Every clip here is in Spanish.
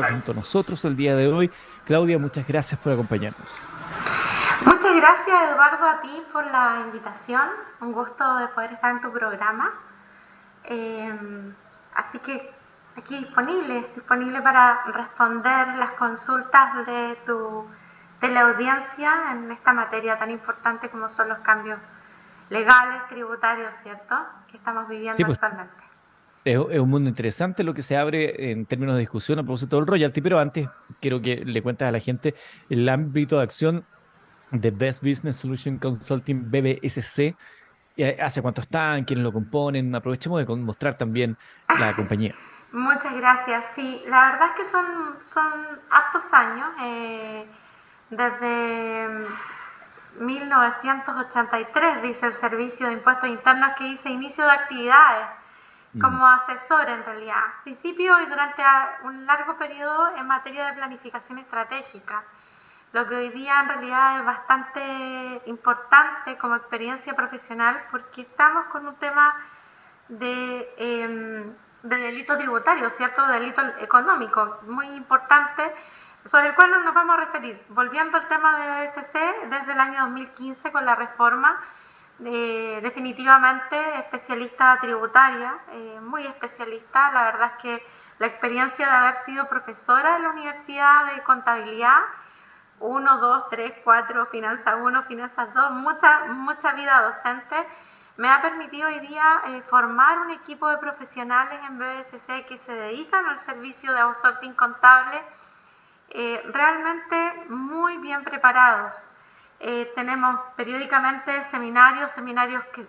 junto a nosotros el día de hoy. Claudia, muchas gracias por acompañarnos. Muchas gracias, Eduardo, a ti por la invitación. Un gusto de poder estar en tu programa. Así que aquí disponible para responder las consultas de tu teleaudiencia en esta materia tan importante como son los cambios legales, tributarios, ¿cierto? Que estamos Sí, viviendo pues actualmente. es un mundo interesante lo que se abre en términos de discusión a propósito del royalty, pero antes quiero que le cuentes a la gente el ámbito de acción de Best Business Solution Consulting BBSC. ¿Hace cuánto están? ¿Quiénes lo componen? Aprovechemos de mostrar también la compañía. Muchas gracias. Sí, la verdad es que son hartos años. Desde 1983, dice el Servicio de Impuestos Internos, que hice inicio de actividades Mm. como asesor en realidad. Al principio y durante un largo periodo en materia de planificación estratégica, lo que hoy día en realidad es bastante importante como experiencia profesional porque estamos con un tema de delito tributario, ¿cierto? De delito económico, muy importante, sobre el cual nos vamos a referir. Volviendo al tema de BSC, desde el año 2015 con la reforma, definitivamente especialista tributaria, muy especialista. La verdad es que la experiencia de haber sido profesora en la Universidad de Contabilidad, uno 2 3 4 Finanzas uno Finanzas 2 mucha vida docente, me ha permitido hoy día formar un equipo de profesionales en BBSC que se dedican al servicio de outsourcing contable, realmente muy bien preparados. Tenemos periódicamente seminarios que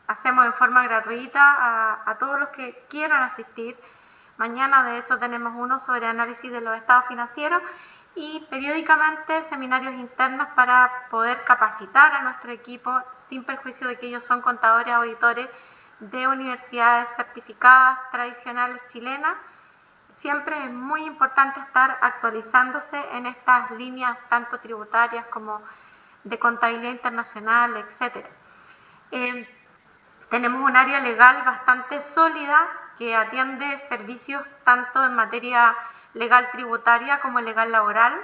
hacemos en forma gratuita a todos los que quieran asistir. Mañana, de hecho, tenemos uno sobre análisis de los estados financieros y periódicamente seminarios internos para poder capacitar a nuestro equipo sin perjuicio de que ellos son contadores, auditores de universidades certificadas tradicionales chilenas. Siempre es muy importante estar actualizándose en estas líneas tanto tributarias como de contabilidad internacional, etcétera. Eh, Tenemos un área legal bastante sólida que atiende servicios tanto en materia legal tributaria como legal laboral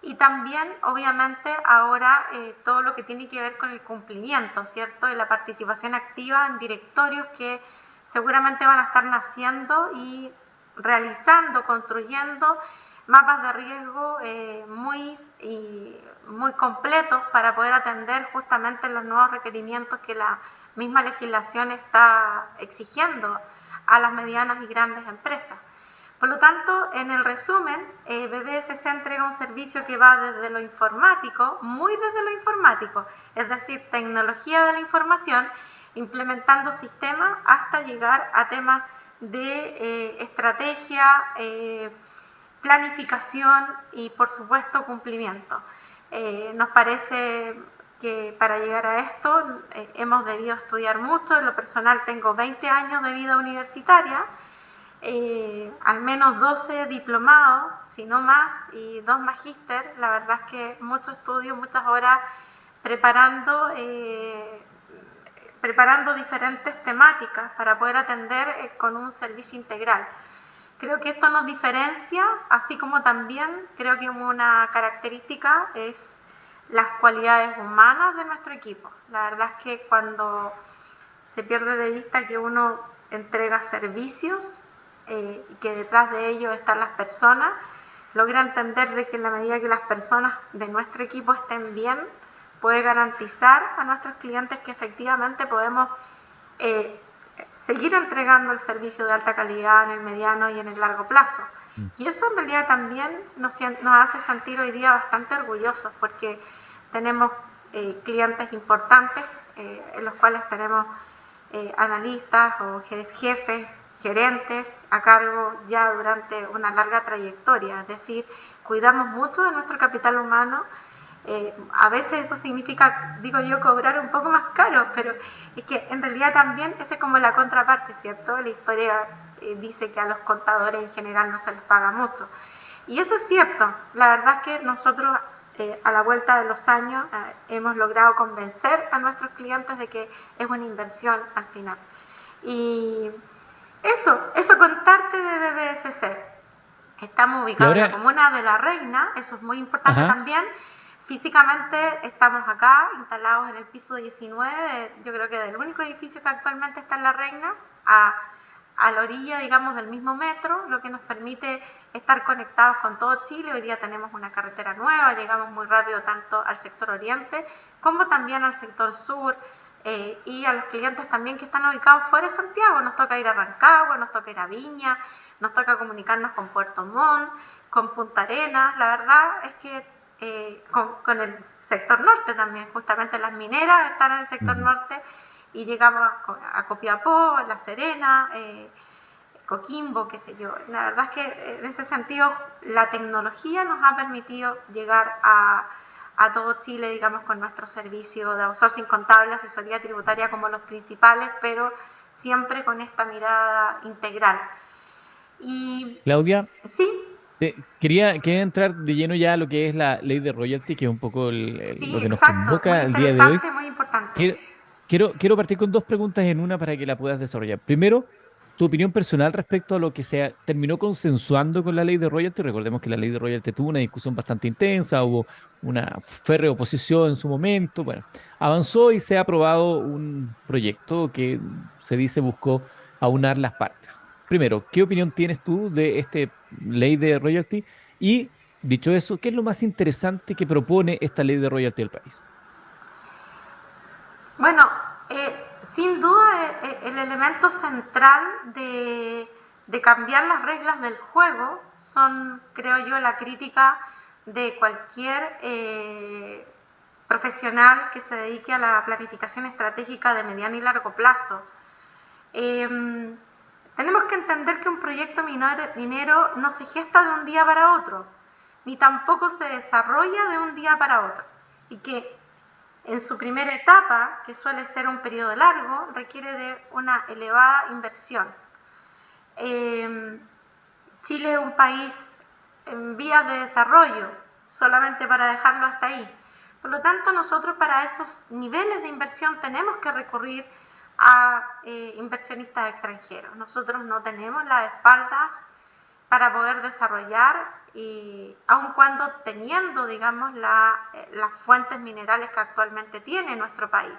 y también obviamente ahora todo lo que tiene que ver con el cumplimiento, ¿cierto? De la participación activa en directorios que seguramente van a estar naciendo y realizando, construyendo mapas de riesgo muy completos para poder atender justamente los nuevos requerimientos que la misma legislación está exigiendo a las medianas y grandes empresas. Por lo tanto, en el resumen, BBSC entrega un servicio que va desde lo informático, muy desde lo informático, es decir, tecnología de la información, implementando sistemas hasta llegar a temas de estrategia, planificación y, por supuesto, cumplimiento. Nos parece que para llegar a esto hemos debido estudiar mucho. En lo personal tengo 20 años de vida universitaria, al menos 12 diplomados, si no más, y 2 magíster. La verdad es que mucho estudio, muchas horas preparando, preparando diferentes temáticas para poder atender con un servicio integral. Creo que esto nos diferencia, así como también creo que una característica es las cualidades humanas de nuestro equipo. La verdad es que cuando se pierde de vista que uno entrega servicios y que detrás de ellos están las personas, logra entender de que en la medida que las personas de nuestro equipo estén bien, puede garantizar a nuestros clientes que efectivamente podemos eh, seguir entregando el servicio de alta calidad en el mediano y en el largo plazo. Mm. Y eso en realidad también nos hace sentir hoy día bastante orgullosos porque tenemos clientes importantes en los cuales tenemos analistas o jefes, gerentes a cargo ya durante una larga trayectoria. Es decir, cuidamos mucho de nuestro capital humano. A veces eso significa, digo yo, cobrar un poco más caro, pero es que en realidad también esa es como la contraparte, ¿cierto? La historia dice que a los contadores en general no se les paga mucho. Y eso es cierto. La verdad es que nosotros a la vuelta de los años hemos logrado convencer a nuestros clientes de que es una inversión al final. Y eso contarte de BBSC. Estamos Y ubicados en la ahora, comuna de La Reina, eso es muy importante ajá, también. Físicamente estamos acá, instalados en el piso 19, yo creo que del único edificio que actualmente está en La Reina, a la orilla, digamos, del mismo metro, lo que nos permite estar conectados con todo Chile. Hoy día tenemos una carretera nueva, llegamos muy rápido tanto al sector oriente como también al sector sur, y a los clientes también que están ubicados fuera de Santiago. Nos toca ir a Rancagua, nos toca ir a Viña, nos toca comunicarnos con Puerto Montt, con Punta Arenas. La verdad es que con el sector norte también, justamente las mineras están en el sector ujú. norte, y llegamos a Copiapó, La Serena, Coquimbo, qué sé yo. La verdad es que en ese sentido la tecnología nos ha permitido llegar a todo Chile, digamos, con nuestro servicio de outsourcing contable, asesoría tributaria como los principales, pero siempre con esta mirada integral. Y Claudia, sí, quería entrar de lleno ya a lo que es la ley de royalty, que es un poco sí, lo que nos exacto, muy convoca el día de hoy. interesante, muy importante. Quiero, quiero partir con dos preguntas en una para que la puedas desarrollar. Primero, tu opinión personal respecto a lo que se terminó consensuando con la ley de royalty. Recordemos que la ley de royalty tuvo una discusión bastante intensa, hubo una férrea oposición en su momento. Bueno, avanzó y se ha aprobado un proyecto que se dice buscó aunar las partes. Primero, ¿qué opinión tienes tú de esta ley de royalty? Y dicho eso, ¿qué es lo más interesante que propone esta ley de royalty al país? Bueno, sin duda el elemento central de cambiar las reglas del juego son, creo yo, la crítica de cualquier profesional que se dedique a la planificación estratégica de mediano y largo plazo. Eh, Tenemos que entender que un proyecto minero no se gesta de un día para otro, ni tampoco se desarrolla de un día para otro, y que en su primera etapa, que suele ser un periodo largo, requiere de una elevada inversión. Eh, Chile es un país en vías de desarrollo, solamente para dejarlo hasta ahí. Por lo tanto, nosotros para esos niveles de inversión tenemos que recurrir a inversionistas extranjeros. Nosotros no tenemos las espaldas para poder desarrollar, y aun cuando teniendo, digamos, las fuentes minerales que actualmente tiene nuestro país,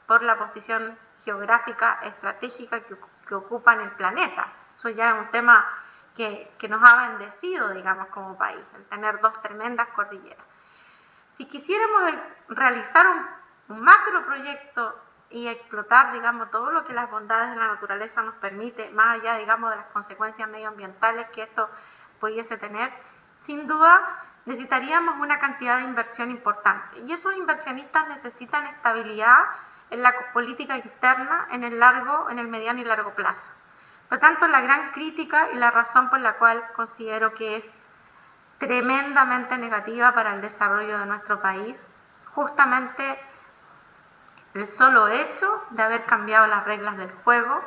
por la posición geográfica estratégica que ocupa en el planeta. Eso ya es un tema que nos ha bendecido, digamos, como país, el tener dos tremendas cordilleras. Si quisiéramos realizar un macro proyecto y explotar, digamos, todo lo que las bondades de la naturaleza nos permite, más allá, digamos, de las consecuencias medioambientales que esto pudiese tener, sin duda necesitaríamos una cantidad de inversión importante. Y esos inversionistas necesitan estabilidad en la política interna en el mediano y largo plazo. Por lo tanto, la gran crítica y la razón por la cual considero que es tremendamente negativa para el desarrollo de nuestro país, justamente el solo hecho de haber cambiado las reglas del juego,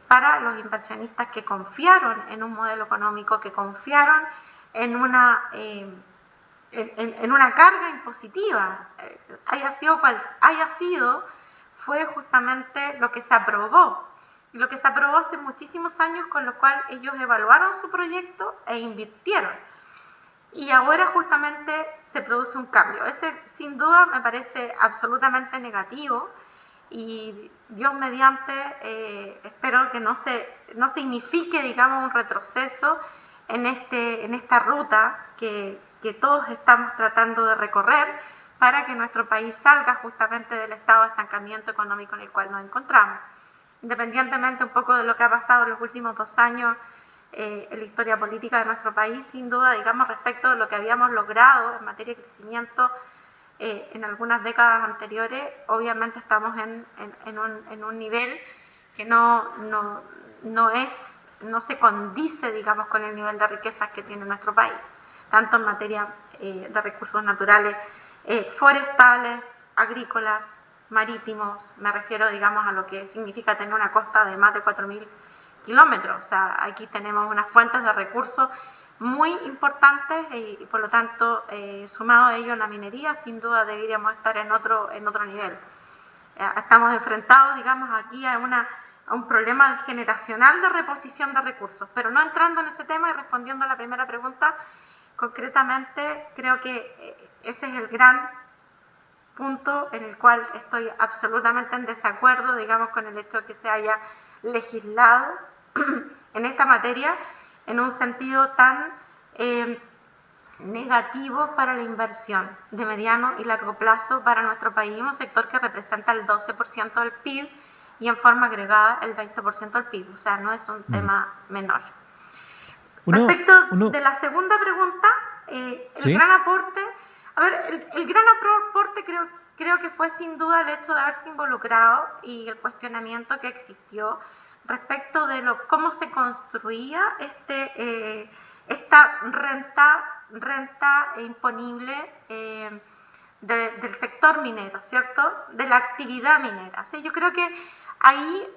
para los inversionistas que confiaron en un modelo económico, que confiaron en en una carga impositiva, haya sido cual haya sido, fue justamente lo que se aprobó. Y lo que se aprobó hace muchísimos años, con lo cual ellos evaluaron su proyecto e invirtieron. Y ahora justamente se produce un cambio. Ese sin duda me parece absolutamente negativo, y Dios mediante, espero que no signifique, digamos, un retroceso en esta ruta que todos estamos tratando de recorrer para que nuestro país salga justamente del estado de estancamiento económico en el cual nos encontramos. Independientemente un poco de lo que ha pasado en los últimos 2 años en la historia política de nuestro país, sin duda, digamos, respecto de lo que habíamos logrado en materia de crecimiento en algunas décadas anteriores, obviamente estamos en un nivel que no se condice, digamos, con el nivel de riquezas que tiene nuestro país, tanto en materia de recursos naturales, forestales, agrícolas, marítimos. Me refiero, digamos, a lo que significa tener una costa de más de 4.000 kilómetros. O sea, aquí tenemos unas fuentes de recursos muy importantes, y por lo tanto, sumado a ello la minería, sin duda deberíamos estar en otro nivel. Estamos enfrentados, digamos, aquí a una un problema generacional de reposición de recursos. Pero no entrando en ese tema y respondiendo a la primera pregunta, concretamente creo que ese es el gran punto en el cual estoy absolutamente en desacuerdo, digamos, con el hecho de que se haya legislado en esta materia en un sentido tan negativo para la inversión de mediano y largo plazo para nuestro país, un sector que representa el 12% del PIB y en forma agregada el 20% del PIB, o sea, no es un tema menor. Respecto de la segunda pregunta, el gran aporte, el gran aporte creo que fue sin duda el hecho de haberse involucrado y el cuestionamiento que existió respecto de cómo se construía esta renta imponible del sector minero, ¿cierto? De la actividad minera. ¿Sí? Yo creo que ahí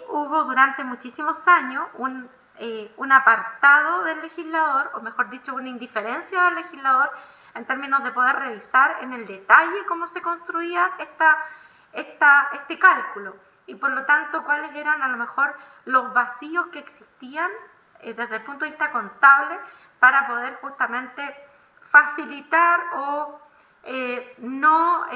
hubo durante muchísimos años un apartado del legislador, o mejor dicho, una indiferencia del legislador en términos de poder revisar en el detalle cómo se construía este cálculo y por lo tanto cuáles eran a lo mejor los vacíos que existían desde el punto de vista contable para poder justamente facilitar o no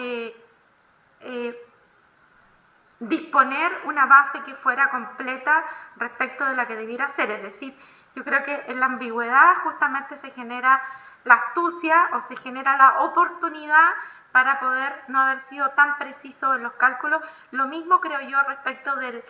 disponer una base que fuera completa respecto de la que debiera ser. Es decir, yo creo que en la ambigüedad justamente se genera la astucia o se genera la oportunidad para poder no haber sido tan preciso en los cálculos. Lo mismo creo yo respecto de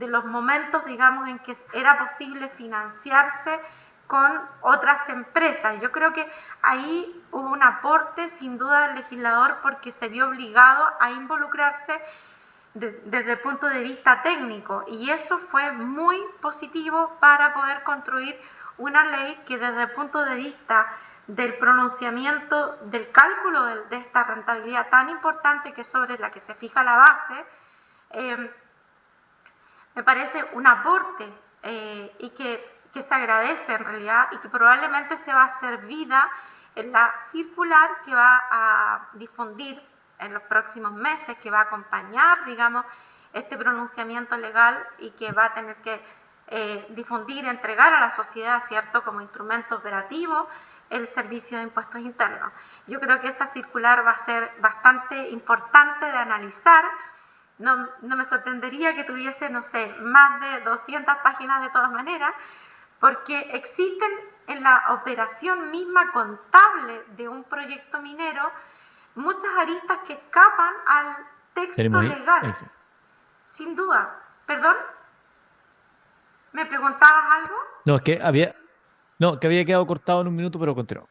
los momentos, digamos, en que era posible financiarse con otras empresas. Yo creo que ahí hubo un aporte sin duda del legislador porque se vio obligado a involucrarse desde el punto de vista técnico y eso fue muy positivo para poder construir una ley que desde el punto de vista del pronunciamiento del cálculo de esta rentabilidad tan importante que es sobre la que se fija la base, me parece un aporte y que se agradece en realidad y que probablemente se va a hacer vida en la circular que va a difundir en los próximos meses, que va a acompañar, digamos, este pronunciamiento legal y que va a tener que difundir, entregar a la sociedad, ¿cierto?, como instrumento operativo el servicio de impuestos internos. Yo creo que esa circular va a ser bastante importante de analizar. No me sorprendería que tuviese, no sé, más de 200 páginas de todas maneras, porque existen en la operación misma contable de un proyecto minero muchas aristas que escapan al texto legal. Ahí sí. Sin duda. ¿Perdón? ¿Me preguntabas algo? No, es que había quedado cortado en un minuto, pero continuó.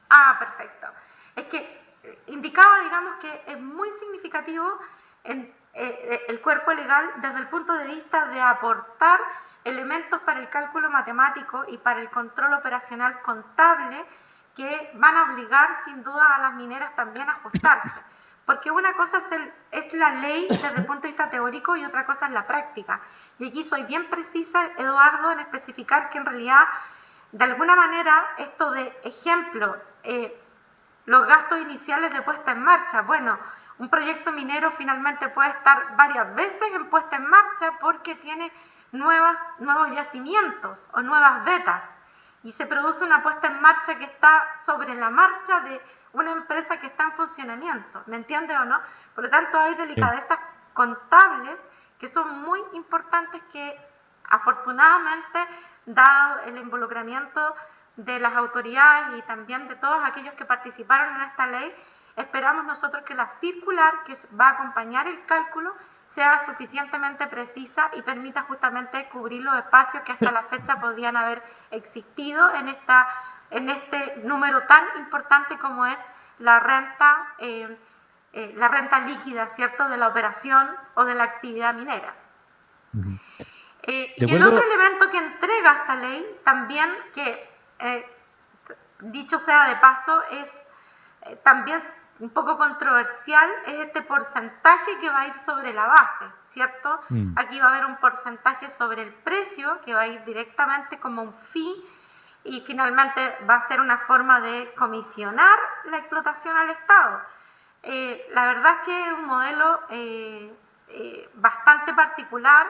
Ah, perfecto. Es que indicaba, digamos, que es muy significativo el cuerpo legal desde el punto de vista de aportar elementos para el cálculo matemático y para el control operacional contable que van a obligar sin duda a las mineras también a ajustarse. Porque una cosa es la ley desde el punto de vista teórico y otra cosa es la práctica. Y aquí soy bien precisa, Eduardo, en especificar que en realidad, de alguna manera, esto de ejemplo, los gastos iniciales de puesta en marcha. Bueno, un proyecto minero finalmente puede estar varias veces en puesta en marcha porque tiene nuevos yacimientos o nuevas vetas y se produce una puesta en marcha que está sobre la marcha de una empresa que está en funcionamiento, ¿me entiendes o no? Por lo tanto hay delicadezas contables que son muy importantes que afortunadamente, dado el involucramiento de las autoridades y también de todos aquellos que participaron en esta ley, esperamos nosotros que la circular que va a acompañar el cálculo sea suficientemente precisa y permita justamente cubrir los espacios que hasta la fecha podrían haber existido en este número tan importante como es la renta líquida, ¿cierto?, de la operación o de la actividad minera. Y el otro elemento que entrega esta ley también, que dicho sea de paso, es también un poco controversial, es este porcentaje que va a ir sobre la base, ¿cierto? Aquí va a haber un porcentaje sobre el precio que va a ir directamente como un fee y finalmente va a ser una forma de comisionar la explotación al Estado. La verdad es que es un modelo bastante particular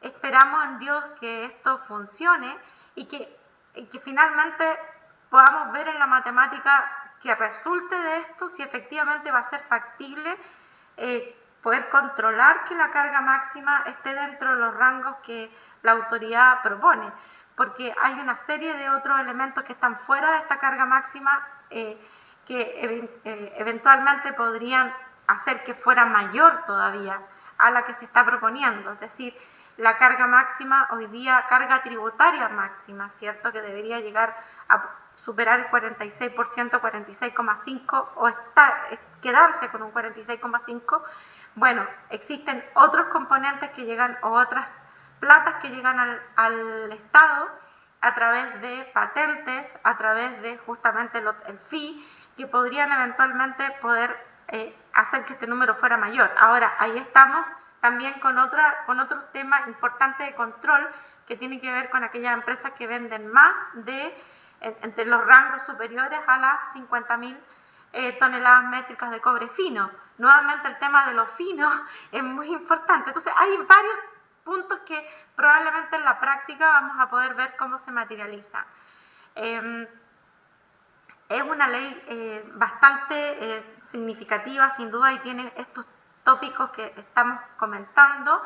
esperamos en Dios que esto funcione y que finalmente podamos ver en la matemática que resulte de esto si efectivamente va a ser factible poder controlar que la carga máxima esté dentro de los rangos que la autoridad propone, porque hay una serie de otros elementos que están fuera de esta carga máxima que eventualmente podrían hacer que fuera mayor todavía a la que se está proponiendo. Es decir, la carga máxima hoy día, carga tributaria máxima, ¿cierto? Que debería llegar a superar el 46%, 46,5% o quedarse con un 46,5%. Bueno, existen otros componentes que llegan o otras platas que llegan al Estado a través de patentes, a través de justamente el fee, que podrían eventualmente poder hacer que este número fuera mayor. Ahora, ahí estamos también con otro tema importante de control que tiene que ver con aquellas empresas que venden más entre los rangos superiores a las 50.000 toneladas métricas de cobre fino. Nuevamente el tema de lo fino es muy importante. Entonces hay varios puntos que probablemente en la práctica vamos a poder ver cómo se materializan. Es una ley bastante significativa, sin duda, y tiene estos tópicos que estamos comentando,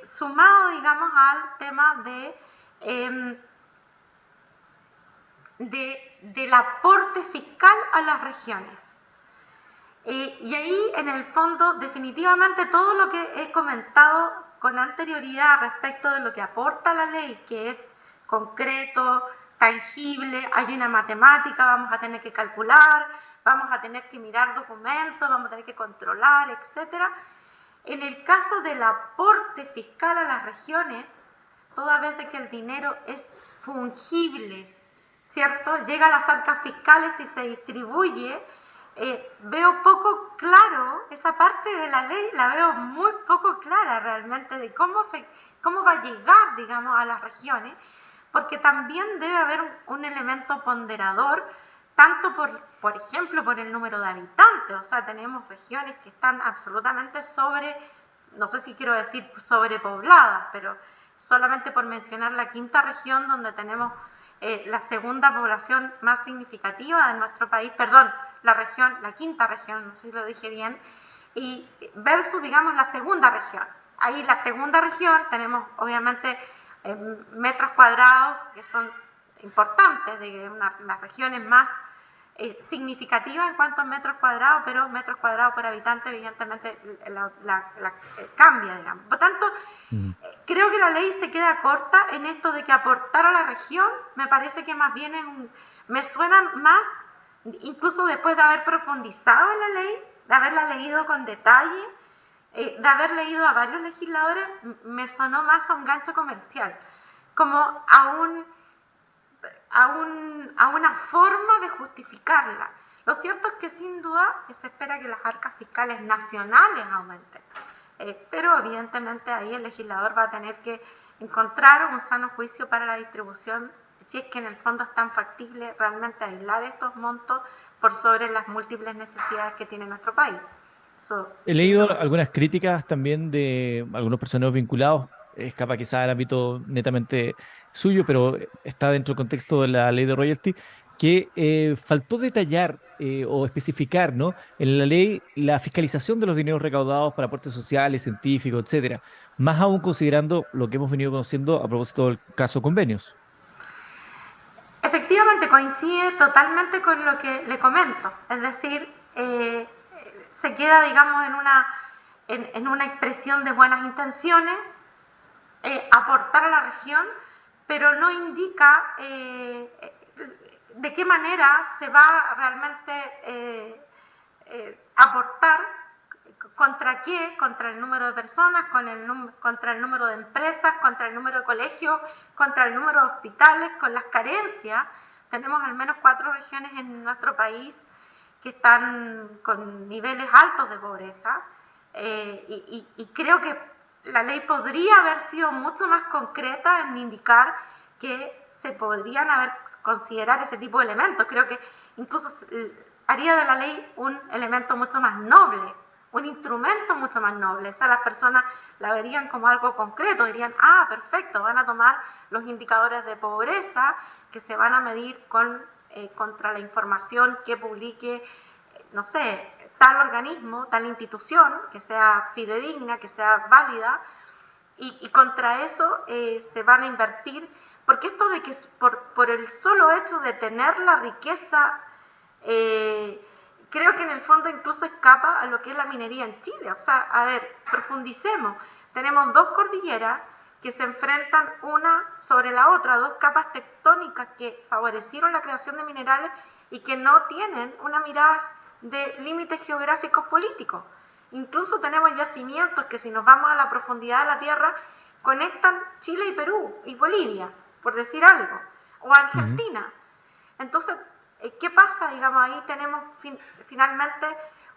sumado, digamos, al tema del aporte fiscal a las regiones. Y ahí, en el fondo, definitivamente todo lo que he comentado con anterioridad respecto de lo que aporta la ley, que es concreto, tangible, hay una matemática, vamos a tener que calcular, vamos a tener que mirar documentos, vamos a tener que controlar, etcétera. En el caso del aporte fiscal a las regiones, toda vez que el dinero es fungible, ¿cierto? Llega a las arcas fiscales y se distribuye. Veo poco claro, esa parte de la ley la veo muy poco clara realmente de cómo va a llegar, digamos, a las regiones, porque también debe haber un elemento ponderador, tanto por ejemplo, por el número de habitantes. O sea, tenemos regiones que están absolutamente no sé si quiero decir sobrepobladas, pero solamente por mencionar la quinta región, donde tenemos la segunda población más significativa de nuestro país, perdón, la quinta región, no sé si lo dije bien, y versus, digamos, la segunda región. Ahí la segunda región tenemos, obviamente, metros cuadrados que son importantes, de las regiones más significativas en cuanto a metros cuadrados, pero metros cuadrados por habitante, evidentemente, cambia, digamos. Por tanto, creo que la ley se queda corta en esto de que aportar a la región. Me parece que más bien me suena más, incluso después de haber profundizado en la ley, de haberla leído con detalle, de haber leído a varios legisladores, me sonó más a un gancho comercial, como a una forma de justificarla. Lo cierto es que sin duda se espera que las arcas fiscales nacionales aumenten, pero evidentemente ahí el legislador va a tener que encontrar un sano juicio para la distribución, si es que en el fondo es tan factible realmente aislar estos montos por sobre las múltiples necesidades que tiene nuestro país. He Sin leído duda. algunas críticas también de algunos personeros vinculados, escapa quizá del ámbito netamente suyo, pero está dentro del contexto de la ley de royalty, que faltó detallar o especificar, ¿no? En la ley la fiscalización de los dineros recaudados para aportes sociales, científicos, etcétera, más aún considerando lo que hemos venido conociendo a propósito del caso convenios. Efectivamente, coincide totalmente con lo que le comento. Es decir, se queda, digamos, en una expresión de buenas intenciones, aportar a la región, pero no indica de qué manera se va realmente aportar, contra qué, contra el número de personas, contra el número de empresas, contra el número de colegios, contra el número de hospitales, con las carencias. Tenemos al menos 4 regiones en nuestro país que están con niveles altos de pobreza, y creo que la ley podría haber sido mucho más concreta en indicar que se podrían considerar ese tipo de elementos. Creo que incluso haría de la ley un elemento mucho más noble un instrumento mucho más noble. O sea, las personas la verían como algo concreto, dirían, perfecto, van a tomar los indicadores de pobreza que se van a medir contra la información que publique, no sé, tal organismo, tal institución, que sea fidedigna, que sea válida, y contra eso se van a invertir, porque esto de que por el solo hecho de tener la riqueza, creo que en el fondo incluso escapa a lo que es la minería en Chile. O sea, a ver, profundicemos. Tenemos dos cordilleras que se enfrentan una sobre la otra, dos capas tectónicas que favorecieron la creación de minerales y que no tienen una mirada de límites geográficos políticos. Incluso tenemos yacimientos que, si nos vamos a la profundidad de la tierra, conectan Chile y Perú y Bolivia, por decir algo, o Argentina. Entonces, ¿qué pasa? Digamos, ahí tenemos finalmente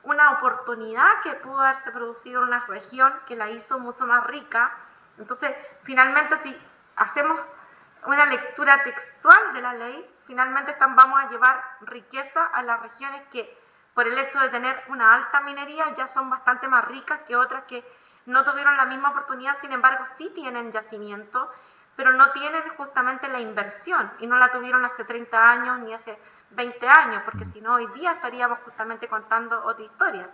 una oportunidad que pudo haberse producido en una región que la hizo mucho más rica. Entonces, finalmente, si hacemos una lectura textual de la ley, finalmente vamos a llevar riqueza a las regiones que, por el hecho de tener una alta minería, ya son bastante más ricas que otras que no tuvieron la misma oportunidad. Sin embargo, sí tienen yacimiento, pero no tienen justamente la inversión, y no la tuvieron hace 30 años ni hace 20 años, porque si no, hoy día estaríamos justamente contando otra historia.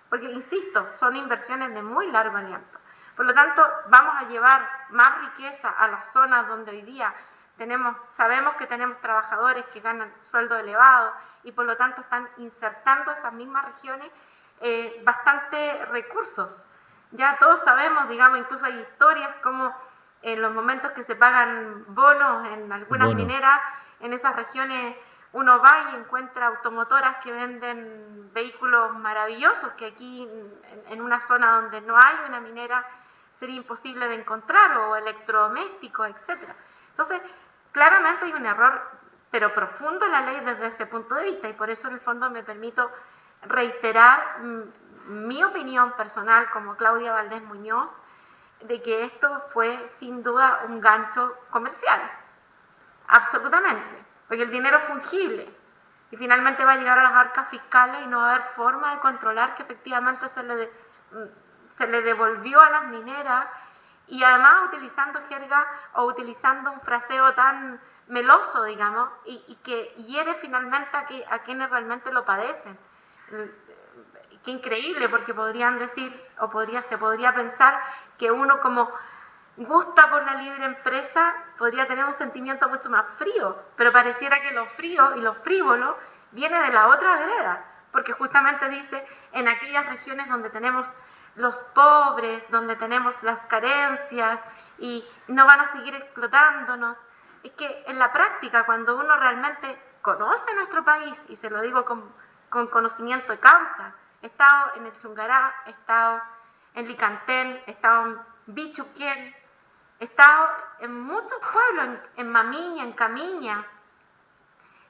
Porque, insisto, son inversiones de muy largo aliento. Por lo tanto, vamos a llevar más riqueza a las zonas donde hoy día sabemos que tenemos trabajadores que ganan sueldos elevados, y por lo tanto están insertando esas mismas regiones bastante recursos. Ya todos sabemos, digamos, incluso hay historias como en los momentos que se pagan bonos en algunas mineras, en esas regiones uno va y encuentra automotoras que venden vehículos maravillosos que aquí en una zona donde no hay una minera sería imposible de encontrar, o electrodomésticos, etc. Entonces, claramente hay un error, pero profundo, en la ley desde ese punto de vista, y por eso en el fondo me permito reiterar mi opinión personal como Claudia Valdés Muñoz, de que esto fue sin duda un gancho comercial, absolutamente, porque el dinero es fungible y finalmente va a llegar a las arcas fiscales y no va a haber forma de controlar que efectivamente se le devolvió a las mineras, y además utilizando jerga o utilizando un fraseo tan meloso, digamos, y que hiere finalmente a quienes realmente lo padecen. Qué increíble, porque podrían decir, se podría pensar que uno, como gusta por la libre empresa, podría tener un sentimiento mucho más frío, pero pareciera que lo frío y lo frívolo viene de la otra vereda, porque justamente dice, en aquellas regiones donde tenemos los pobres, donde tenemos las carencias y no van a seguir explotándonos. Es que en la práctica, cuando uno realmente conoce nuestro país, y se lo digo con conocimiento de causa, he estado en el Chungará, he estado en Licantén, he estado en Bichuquén, he estado en muchos pueblos, en Mamiña, en Camiña,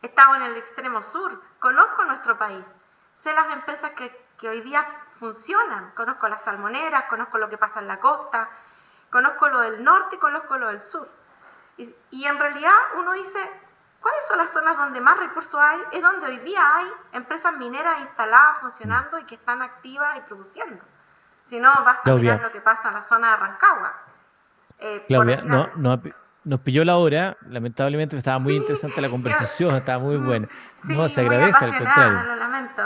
he estado en el extremo sur, conozco nuestro país, sé las empresas que hoy día funcionan, conozco las salmoneras, conozco lo que pasa en la costa, conozco lo del norte y conozco lo del sur. Y en realidad uno dice, ¿cuáles son las zonas donde más recursos hay? Es donde hoy día hay empresas mineras instaladas, funcionando y que están activas y produciendo. Si no, basta mirar lo que pasa en la zona de Rancagua. Claudia, nos pilló la hora, lamentablemente estaba muy interesante la conversación, estaba muy buena. No, Sí, se muy agradece, al apasionada, contrario, lo lamento.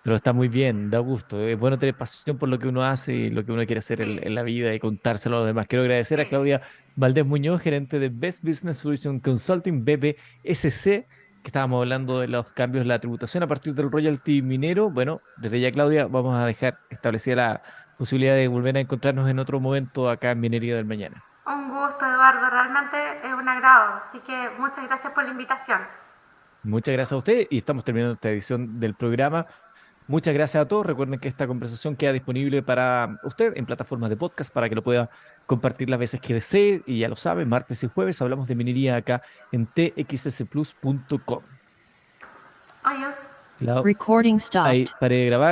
pero está muy bien, da gusto. Es bueno tener pasión por lo que uno hace y lo que uno quiere hacer Sí, en la vida y contárselo a los demás. Quiero agradecer a sí. Claudia Valdés Muñoz, gerente de Best Business Solution Consulting, BBSC, que estábamos hablando de los cambios en la tributación a partir del royalty minero. Bueno, desde ya, Claudia, vamos a dejar establecida la posibilidad de volver a encontrarnos en otro momento acá en Minería del Mañana. Un gusto, Eduardo, realmente es un agrado. Así que muchas gracias por la invitación. Muchas gracias a usted y estamos terminando esta edición del programa. Muchas gracias a todos. Recuerden que esta conversación queda disponible para usted en plataformas de podcast para que lo pueda compartir las veces que desee. Y ya lo sabe, martes y jueves hablamos de minería acá en txsplus.com. Adiós. Ahí, para grabar.